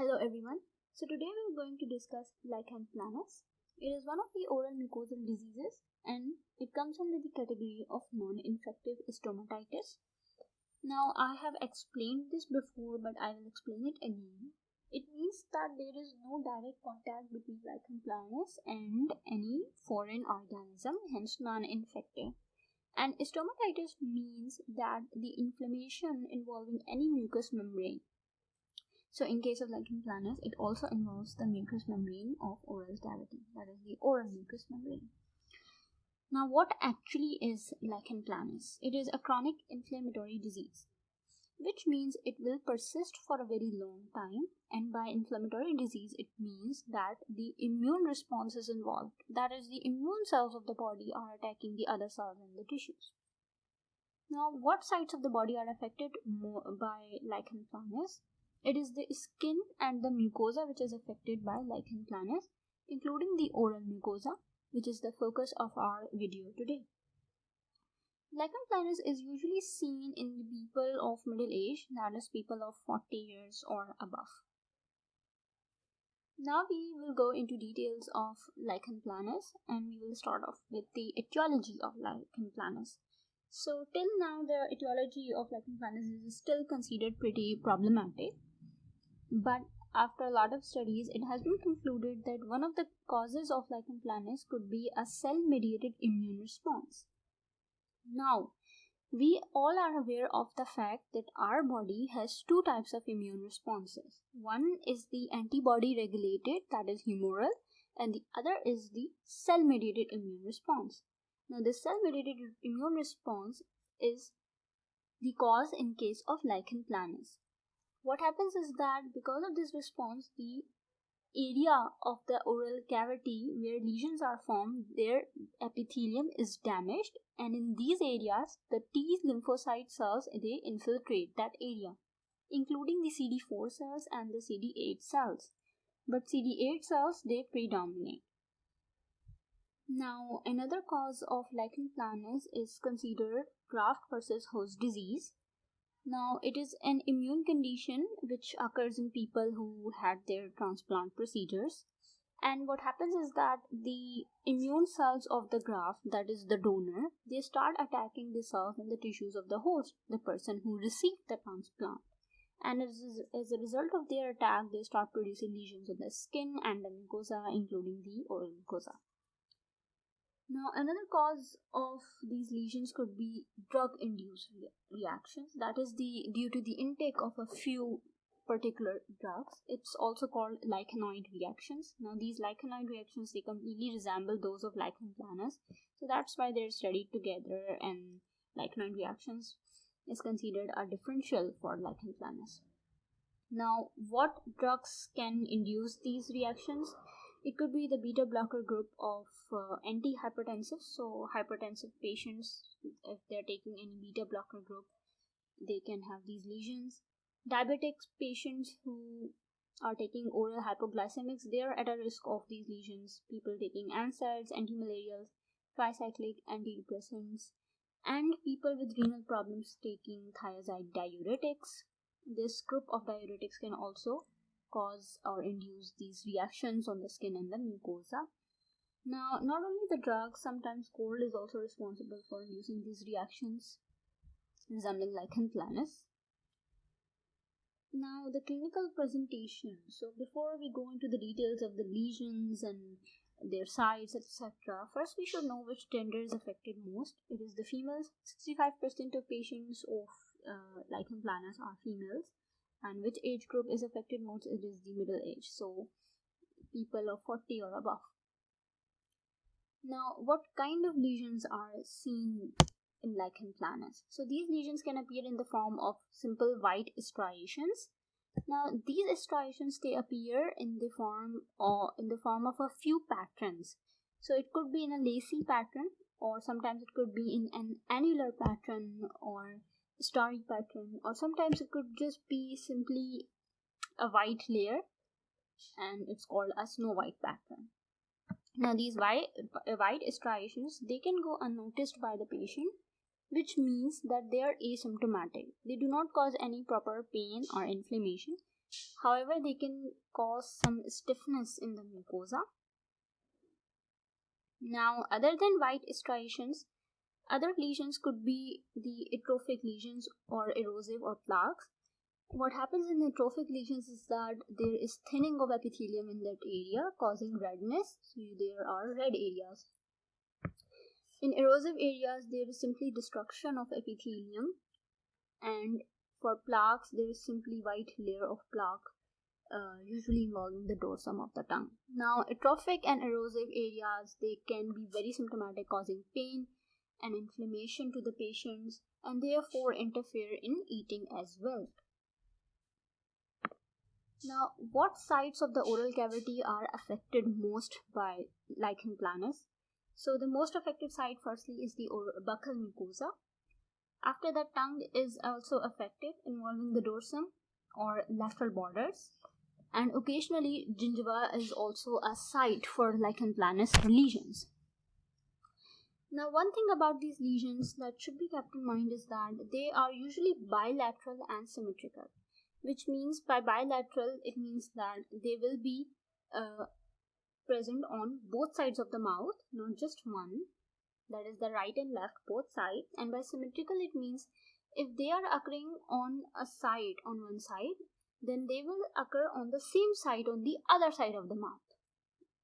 Hello everyone. So today we are going to discuss Lichen Planus. It is one of the oral mucosal diseases and it comes under the category of non-infective stomatitis. Now I have explained this before but I will explain it again. It means that there is no direct contact between Lichen Planus and any foreign organism, hence non-infective. And stomatitis means that the inflammation involving any mucous membrane. So in case of Lichen Planus, it also involves the mucous membrane of oral cavity, that is the oral mucous membrane. Now what actually is Lichen Planus? It is a chronic inflammatory disease, which means it will persist for a very long time, and by inflammatory disease it means that the immune response is involved, that is the immune cells of the body are attacking the other cells in the tissues. Now what sites of the body are affected by Lichen Planus? It is the skin and the mucosa which is affected by Lichen Planus, including the oral mucosa, which is the focus of our video today. Lichen Planus is usually seen in the people of middle age, that is people of 40 years or above. Now we will go into details of Lichen Planus and we will start off with the etiology of Lichen Planus. So till now the etiology of Lichen Planus is still considered pretty problematic. But after a lot of studies, it has been concluded that one of the causes of Lichen Planus could be a cell-mediated immune response. Now, we all are aware of the fact that our body has two types of immune responses. One is the antibody-regulated, that is humoral, and the other is the cell-mediated immune response. Now, the cell-mediated immune response is the cause in case of Lichen Planus. What happens is that because of this response, the area of the oral cavity where lesions are formed, their epithelium is damaged, and in these areas, the T lymphocyte cells, they infiltrate that area, including the CD4 cells and the CD8 cells. But CD8 cells, they predominate. Now, another cause of Lichen Planus is considered graft versus host disease. Now, it is an immune condition which occurs in people who had their transplant procedures. And what happens is that the immune cells of the graft, that is the donor, they start attacking the cells and the tissues of the host, the person who received the transplant. And as a result of their attack, they start producing lesions on the skin and the mucosa, including the oral mucosa. Now, another cause of these lesions could be drug-induced reactions. That is due to the intake of a few particular drugs. It's also called lichenoid reactions. Now, these lichenoid reactions, they completely resemble those of Lichen Planus. So that's why they're studied together, and lichenoid reactions is considered a differential for Lichen Planus. Now, what drugs can induce these reactions? It could be the beta blocker group of antihypertensives. So hypertensive patients, if they're taking any beta blocker group, they can have these lesions. Diabetic patients who are taking oral hypoglycemics, they are at a risk of these lesions. People taking NSAIDs, antimalarials, tricyclic antidepressants, and people with renal problems taking thiazide diuretics. This group of diuretics can also cause or induce these reactions on the skin and the mucosa. Now, not only the drugs, sometimes cold is also responsible for inducing these reactions, resembling Lichen Planus. Now, the clinical presentation. So, before we go into the details of the lesions and their size, etc., first we should know which gender is affected most. It is the females. 65% of patients of Lichen Planus are females. And which age group is affected most? It is the middle age, so people of 40 or above. Now, what kind of lesions are seen in Lichen Planus? So these lesions can appear in the form of simple white striations. Now, these striations, they appear in the form of a few patterns. So it could be in a lacy pattern, or sometimes it could be in an annular pattern or starry pattern, or sometimes it could just be simply a white layer and it's called a snow white pattern. Now these white striations, they can go unnoticed by the patient, which means that they are asymptomatic. They do not cause any proper pain or inflammation, However, they can cause some stiffness in the mucosa. Now, other than white striations, other lesions could be the atrophic lesions or erosive or plaques. What happens in atrophic lesions is that there is thinning of epithelium in that area, causing redness. So there are red areas. In erosive areas, there is simply destruction of epithelium, and for plaques, there is simply white layer of plaque, usually involving the dorsum of the tongue. Now, atrophic and erosive areas, they can be very symptomatic, causing pain and inflammation to the patients, and therefore interfere in eating as well. Now, what sides of the oral cavity are affected most by lichen planus? So, the most affected site firstly is the buccal mucosa. After that, tongue is also affected, involving the dorsum or lateral borders. And occasionally, gingiva is also a site for lichen planus lesions. Now, one thing about these lesions that should be kept in mind is that they are usually bilateral and symmetrical. Which means by bilateral, it means that they will be present on both sides of the mouth, not just one, that is the right and left, both sides. And by symmetrical, it means if they are occurring on a side, on one side, then they will occur on the same side on the other side of the mouth.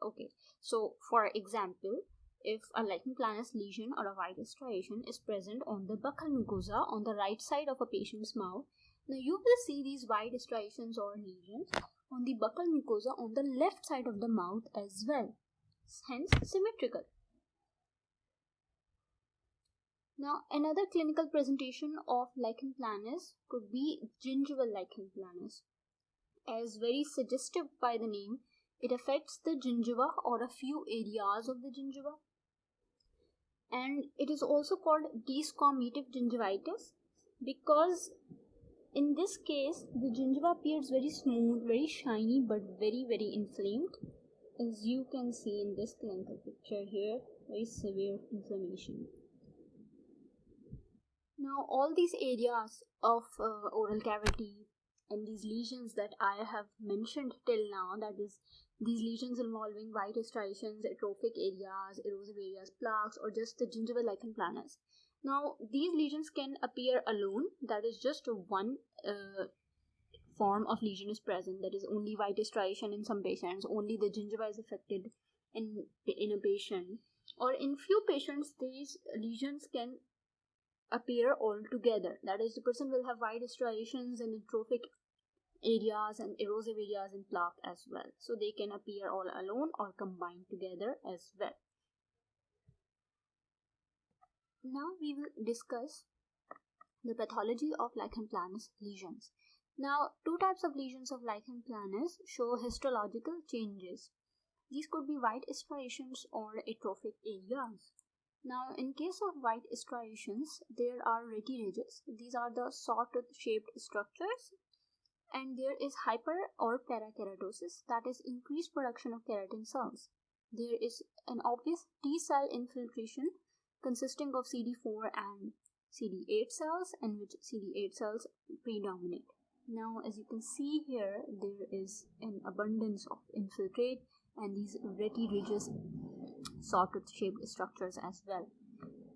Okay, so for example, if a lichen planus lesion or a white striation is present on the buccal mucosa on the right side of a patient's mouth, now you will see these white striations or lesions on the buccal mucosa on the left side of the mouth as well, hence symmetrical. Now, another clinical presentation of lichen planus could be gingival lichen planus. As very suggestive by the name, it affects the gingiva or a few areas of the gingiva. And it is also called desquamative gingivitis because in this case, the gingiva appears very smooth, very shiny, but very, very inflamed. As you can see in this clinical picture here, very severe inflammation. Now, all these areas of oral cavity and these lesions that I have mentioned till now, that is, these lesions involving white striations, atrophic areas, erosive areas, plaques, or just the gingival lichen planus. Now, these lesions can appear alone, that is just one form of lesion is present, that is only white striation in some patients, only the gingiva is affected in a patient, or in few patients these lesions can appear all together, that is the person will have white striations in atrophic areas and erosive areas and plaque as well, so they can appear all alone or combined together as well. Now we will discuss the pathology of lichen planus lesions. Now, two types of lesions of lichen planus show histological changes. These could be white striations or atrophic areas. Now, in case of white striations, there are retirages. These are the sawtooth-shaped structures, and there is hyper or parakeratosis, that is increased production of keratin cells. There is an obvious T cell infiltration consisting of CD4 and CD8 cells, in which CD8 cells predominate. Now, as you can see here, there is an abundance of infiltrate and these retirageous sawtooth-shaped structures as well.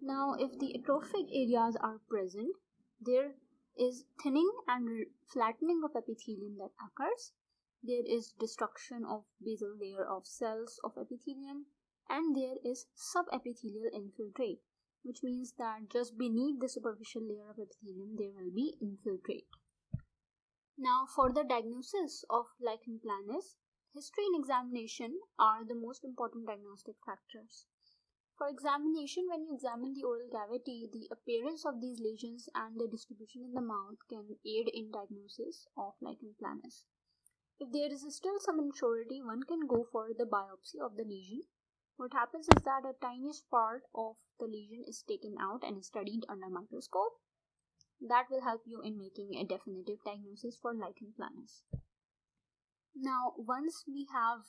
Now, if the atrophic areas are present, there is thinning and flattening of epithelium that occurs. There is destruction of basal layer of cells of epithelium, and there is subepithelial infiltrate, which means that just beneath the superficial layer of epithelium there will be infiltrate. Now, for the diagnosis of lichen planus, history and examination are the most important diagnostic factors. For examination, when you examine the oral cavity, the appearance of these lesions and their distribution in the mouth can aid in diagnosis of lichen planus. If there is still some unsurety, one can go for the biopsy of the lesion. What happens is that a tiniest part of the lesion is taken out and studied under microscope. That will help you in making a definitive diagnosis for lichen planus. Now, once we have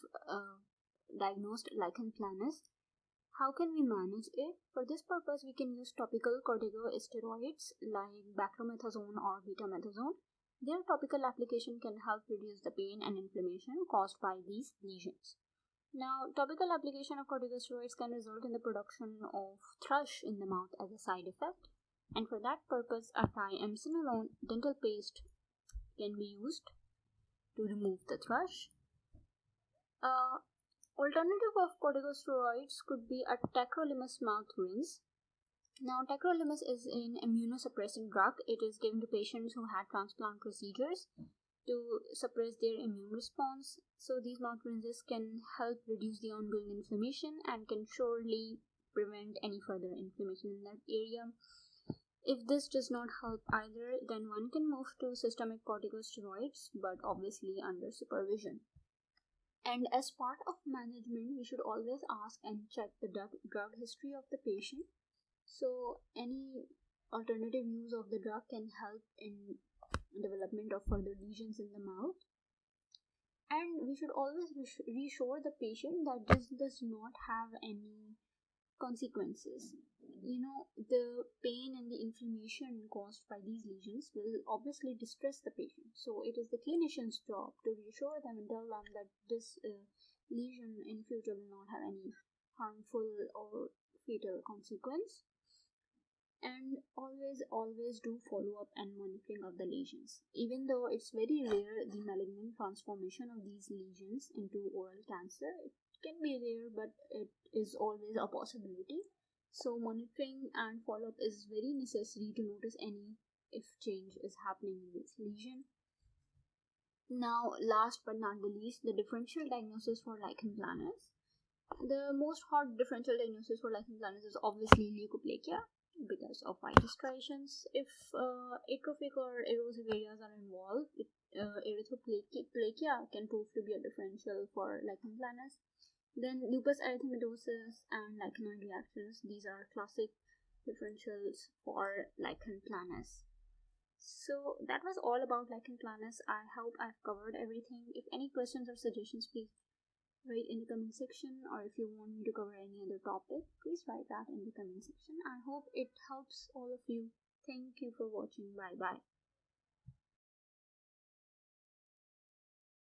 diagnosed lichen planus, how can we manage it? For this purpose, we can use topical corticosteroids like beclomethasone or betamethasone. Their topical application can help reduce the pain and inflammation caused by these lesions. Now, topical application of corticosteroids can result in the production of thrush in the mouth as a side effect, and for that purpose, a triamcinolone dental paste can be used to remove the thrush. Alternative of corticosteroids could be a tacrolimus mouth rinse. Now, tacrolimus is an immunosuppressant drug. It is given to patients who had transplant procedures to suppress their immune response. So these mouth rinses can help reduce the ongoing inflammation and can surely prevent any further inflammation in that area. If this does not help either, then one can move to systemic corticosteroids, but obviously under supervision. And as part of management, we should always ask and check the drug history of the patient. So any alternative use of the drug can help in development of further lesions in the mouth. And we should always reassure the patient that this does not have any consequences. The pain and the inflammation caused by these lesions will obviously distress the patient. So it is the clinician's job to reassure them and tell them that this lesion in future will not have any harmful or fatal consequence. And always do follow up and monitoring of the lesions. Even though it's very rare, the malignant transformation of these lesions into oral cancer, it can be rare, but it is always a possibility. So monitoring and follow-up is very necessary to notice any if change is happening in this lesion. Now, last but not the least, the differential diagnosis for lichen planus. The most hot differential diagnosis for lichen planus is obviously leukoplakia because of white striations. If atrophic or erosive areas are involved, erythroplakia can prove to be a differential for lichen planus. Then lupus erythematosus and lichenoid reactions, these are classic differentials for lichen planus. So that was all about lichen planus. I hope I've covered everything. If any questions or suggestions, please write in the comment section, or if you want me to cover any other topic, please write that in the comment section. I hope it helps all of you. Thank you for watching. Bye bye.